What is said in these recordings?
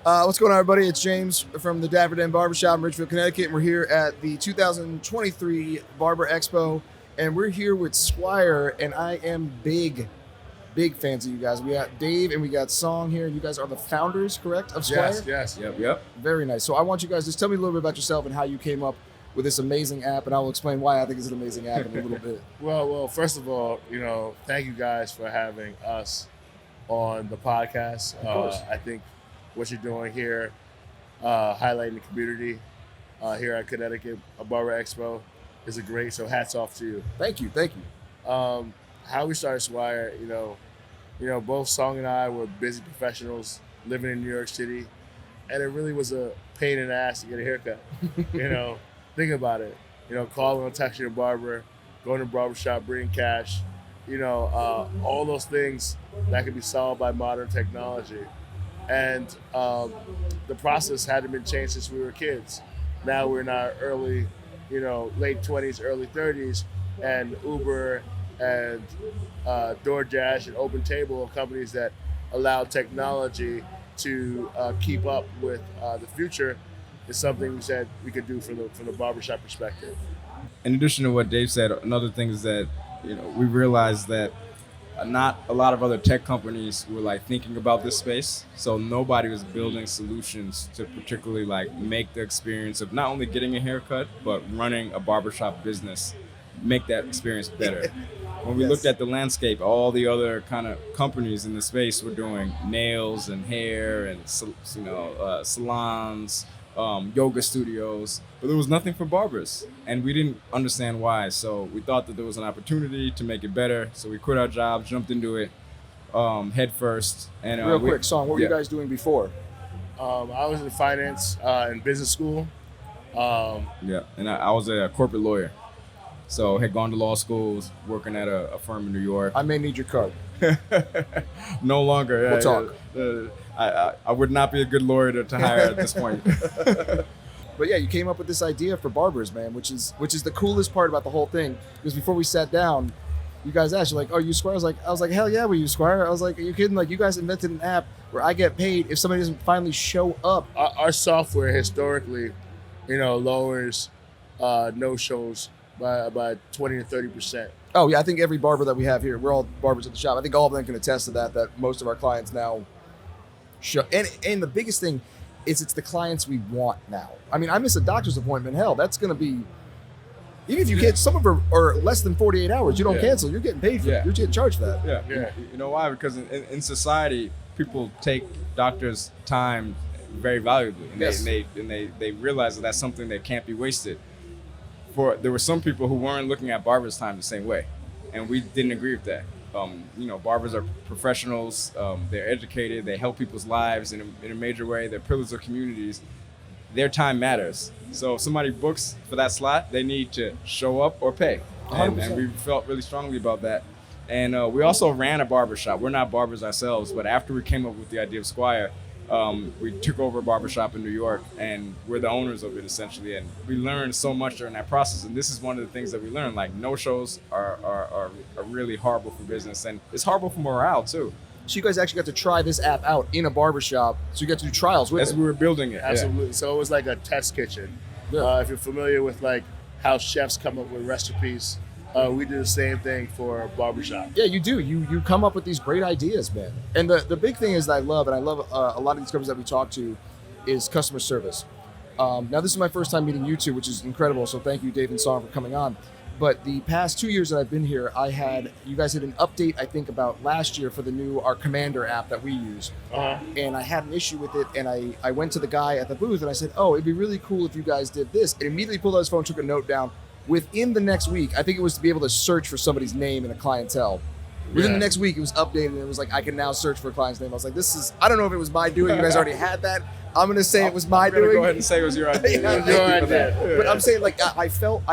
What's going on, everybody? It's James from the Dapper Den Barbershop in Ridgefield, Connecticut, and we're here at the 2023 Barber Expo, and we're here with Squire, and I am big fans of you guys. We got Dave and we got Song here. You guys are the founders, correct, of Squire? Yes. Yep. Very nice. So I want you guys to just tell me a little bit about yourself and how you came up with this amazing app, and I will explain why I think it's an amazing app in a little bit. Well, first of all, thank you guys for having us on the podcast. Of course. I think what you're doing here, highlighting the community here at Connecticut Barber Expo is great. So hats off to you. Thank you. How we started Squire, both Song and I were busy professionals living in New York City, and it really was a pain in the ass to get a haircut. Think about it. Calling or texting a barber, going to a barbershop, bringing cash, all those things that can be solved by modern technology. And the process hadn't been changed since we were kids. Now we're in our early, late 20s, early 30s, and Uber and DoorDash and Open Table are companies that allow technology to keep up with the future. Is something we said we could do from the barbershop perspective. In addition to what Dave said, another thing is that we realized that not a lot of other tech companies were thinking about this space. So nobody was building solutions to particularly make the experience of not only getting a haircut, but running a barbershop business, make that experience better. When we looked at the landscape, all the other kind of companies in the space were doing nails and hair and salons, yoga studios, but there was nothing for barbers, and we didn't understand why. So we thought that there was an opportunity to make it better. So we quit our jobs, jumped into it head first. And real quick, Song, what were you guys doing before? I was in finance and business school. And I was a corporate lawyer. So had gone to law schools, working at a firm in New York. I may need your card. No longer. We'll talk. I would not be a good lawyer to hire at this point. But yeah, you came up with this idea for Barbers, man, which is the coolest part about the whole thing. Because before we sat down, you guys asked, you're like, "Oh, you Squire?" I was like, "Hell yeah, we use Squire." I was like, "Are you kidding? You guys invented an app where I get paid if somebody doesn't finally show up." Our software historically, lowers no shows by about 20 to 30%. Oh yeah, I think every barber that we have here, we're all barbers at the shop. I think all of them can attest to that most of our clients now show. And the biggest thing is it's the clients we want now. I mean, I miss a doctor's appointment. Hell, that's going to be, even if you get, some of them are less than 48 hours. You don't cancel. You're getting paid for it. You're getting charged for that. Yeah. You know why? Because in society, people take doctors' time very valuably. And Yes. they realize that that's something that can't be wasted. There were some people who weren't looking at barbers' time the same way, and we didn't agree with that. Barbers are professionals. They're educated. They help people's lives in a major way. They're pillars of communities. Their time matters. So if somebody books for that slot, they need to show up or pay. And we felt really strongly about that. And we also ran a barbershop. We're not barbers ourselves, but after we came up with the idea of Squire, we took over a barbershop in New York, and we're the owners of it essentially. And we learned so much during that process. And this is one of the things that we learned. No-shows are really horrible for business, and it's horrible for morale too. So you guys actually got to try this app out in a barbershop. So you got to do trials with As it. we were building it. Absolutely. So it was like a test kitchen. Yeah. If you're familiar with how chefs come up with recipes, we do the same thing for a barbershop. Yeah, you do. You come up with these great ideas, man. And the big thing is that I love a lot of these companies that we talk to, is customer service. Now, this is my first time meeting you two, which is incredible. So thank you, Dave and Song, for coming on. But the past 2 years that I've been here, you guys had an update, I think, about last year for our Commander app that we use. And I had an issue with it, and I went to the guy at the booth and I said, "Oh, it'd be really cool if you guys did this." And immediately pulled out his phone, took a note down. Within the next week, I think it was to be able to search for somebody's name in a clientele. Within the next week, it was updated, and it was I can now search for a client's name. I was like, I don't know if it was my doing. You guys already had that. I'm going to say it was my doing. Go ahead and say it was your idea. But I'm saying, I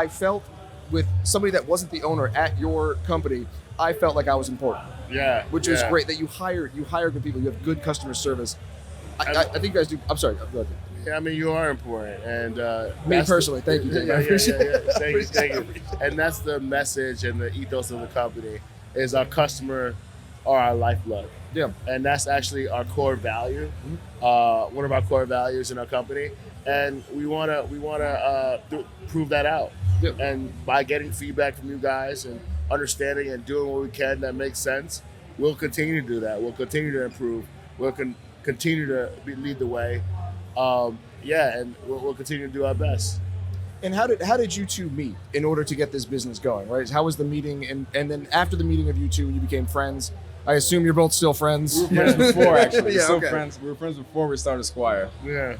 felt with somebody that wasn't the owner at your company, I felt like I was important. Yeah. Which was great that you hire good people. You have good customer service. I think you guys do. I'm sorry. Go ahead. Yeah, I mean, you are important, and me personally, thank you, Dave. I appreciate it. Thank you. And that's the message and the ethos of the company: is our customer are our lifeblood. Yeah. And that's actually our core value, one of our core values in our company, and we wanna prove that out. Yeah. And by getting feedback from you guys and understanding and doing what we can that makes sense, we'll continue to do that. We'll continue to improve. We'll continue to lead the way. And we'll continue to do our best. And how did you two meet in order to get this business going, right? How was the meeting, and then after the meeting of you two, you became friends? I assume you're both still friends. We were friends before, actually. Yeah, Still okay. friends. We were friends before we started Squire. Yeah.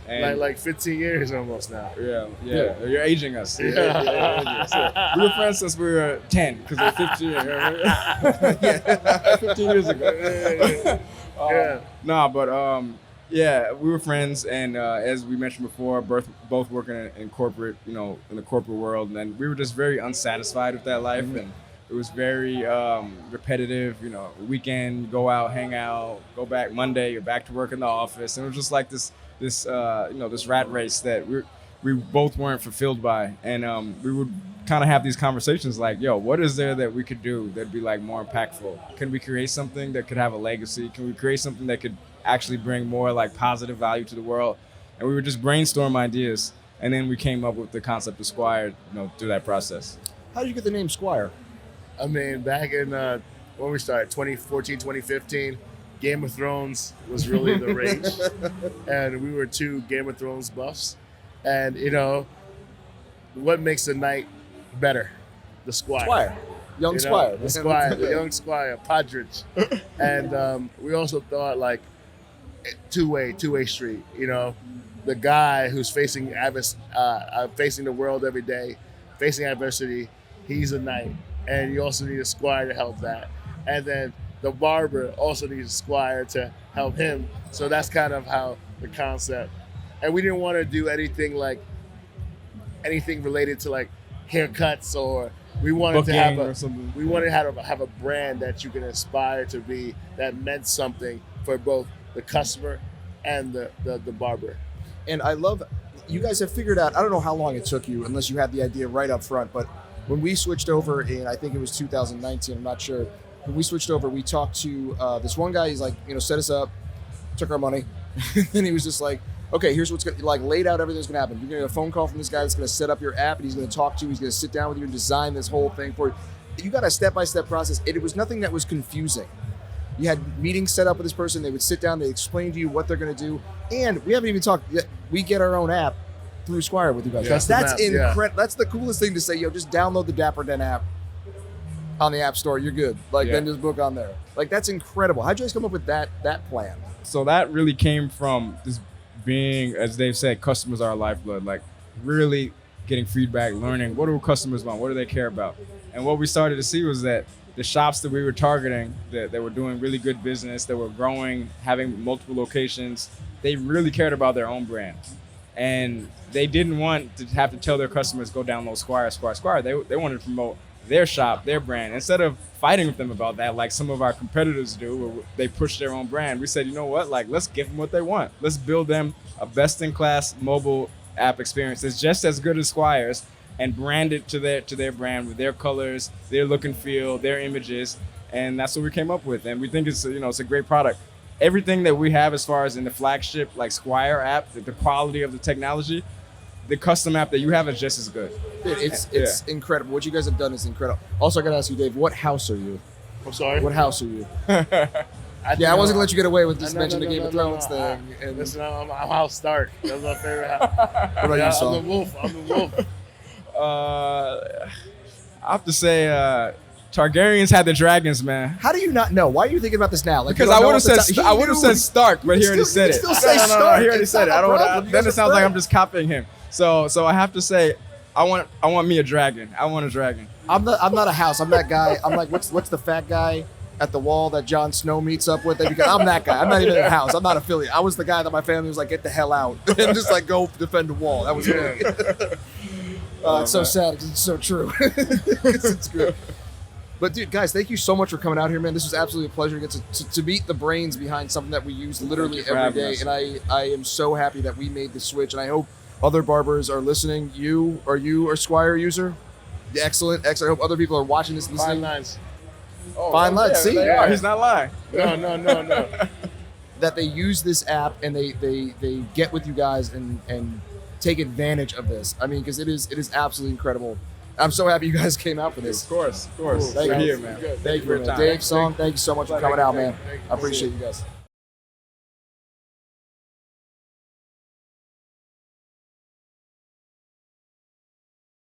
And Like 15 years almost now. yeah. Yeah. You're aging us. Yeah. We were friends since we were 10, because we're 15. Yeah. 15 years ago. Yeah. We were friends, and as we mentioned before, both working in corporate, in the corporate world, and we were just very unsatisfied with that life, and it was very repetitive. Weekend, go out, hang out, go back Monday, you're back to work in the office, and it was just like this rat race that we both weren't fulfilled by, and we would kind of have these conversations like, yo, what is there that we could do that'd be like more impactful? Can we create something that could have a legacy? Can we create something that could actually bring more like positive value to the world? And we would just brainstorm ideas, and then we came up with the concept of Squire, through that process. How did you get the name Squire? I mean, back in when we started, 2014, 2015, Game of Thrones was really the rage, and we were two Game of Thrones buffs. And what makes a night better? The Squire. Squire. Young Squire. The Squire, the young Squire, Podridge. And we also thought like two-way street. The guy who's facing the world every day, facing adversity, he's a knight. And you also need a Squire to help that. And then the barber also needs a Squire to help him. So that's kind of how the concept. And we didn't want to do anything related to like haircuts, or we wanted Booking to have or something. we wanted to have a brand that you can aspire to be, that meant something for both the customer and the barber. And I love, you guys have figured out, I don't know how long it took you, unless you had the idea right up front, but when we switched over in, I think it was 2019, I'm not sure. When we switched over, we talked to this one guy. He's like, set us up, took our money. Then he was just like, okay, here's what's going to, laid out everything that's going to happen. You're going to get a phone call from this guy that's going to set up your app, and he's going to talk to you. He's going to sit down with you and design this whole thing for you. You got a step-by-step process. It was nothing that was confusing. You had meetings set up with this person. They would sit down. They explain to you what they're going to do. And we haven't even talked yet. We get our own app through Squire with you guys. Yeah. That's incredible. Yeah. That's the coolest thing to say. Just download the Dapper Den app on the App Store. You're good. Then just book on there. That's incredible. How'd you guys come up with that plan? So that really came from this being, as Dave said, customers are our lifeblood. Really getting feedback, learning what do customers want, what do they care about. And what we started to see was that the shops that we were targeting, that were doing really good business, that were growing, having multiple locations, they really cared about their own brand. And they didn't want to have to tell their customers, go download Squire. They wanted to promote their shop, their brand. Instead of fighting with them about that, like some of our competitors do, where they push their own brand, we said, you know what, let's give them what they want. Let's build them a best-in-class mobile app experience that's just as good as Squire's, and brand it to their brand with their colors, their look and feel, their images, and that's what we came up with. And we think it's a great product. Everything that we have as far as in the flagship Squire app, the quality of the technology, the custom app that you have is just as good. It's incredible. What you guys have done is incredible. Also, I got to ask you, Dave, what house are you? I'm sorry? What house are you? I I wasn't going to let you get away with just mentioning the Game of Thrones thing. Listen, I'm House Stark. That's my favorite house. What about you, Saul? I'm the wolf. I have to say, Targaryens had the dragons, man. How do you not know? Why are you thinking about this now? Because I would have said Stark, but he already said it. Still say Stark. He already said it. I don't. Then it sounds like I'm just copying him. So I have to say, I want me a dragon. I want a dragon. I'm not a house. I'm that guy. I'm like, what's the fat guy at the wall that Jon Snow meets up with? Because I'm that guy. I'm not even in a house. I'm not affiliate. I was the guy that my family was like, get the hell out and just go defend the wall. That was me. It's so sad because it's so true. It's good. But dude, guys, thank you so much for coming out here, man. This was absolutely a pleasure to get to meet the brains behind something that we use literally every day. And I am so happy that we made the switch. And I hope other barbers are listening. Are you a Squire user? Excellent. I hope other people are watching this, listening. 5 9s. Fine lads. Yeah, See? they are. He's not lying. No. That they use this app and they get with you guys and take advantage of this. I mean, because it is absolutely incredible. I'm so happy you guys came out for this. Of course. Cool. We're here, man. Good. Thank you, for your man. time. Dave, Song, thank you so much for coming out, man. Thank you. I appreciate you guys.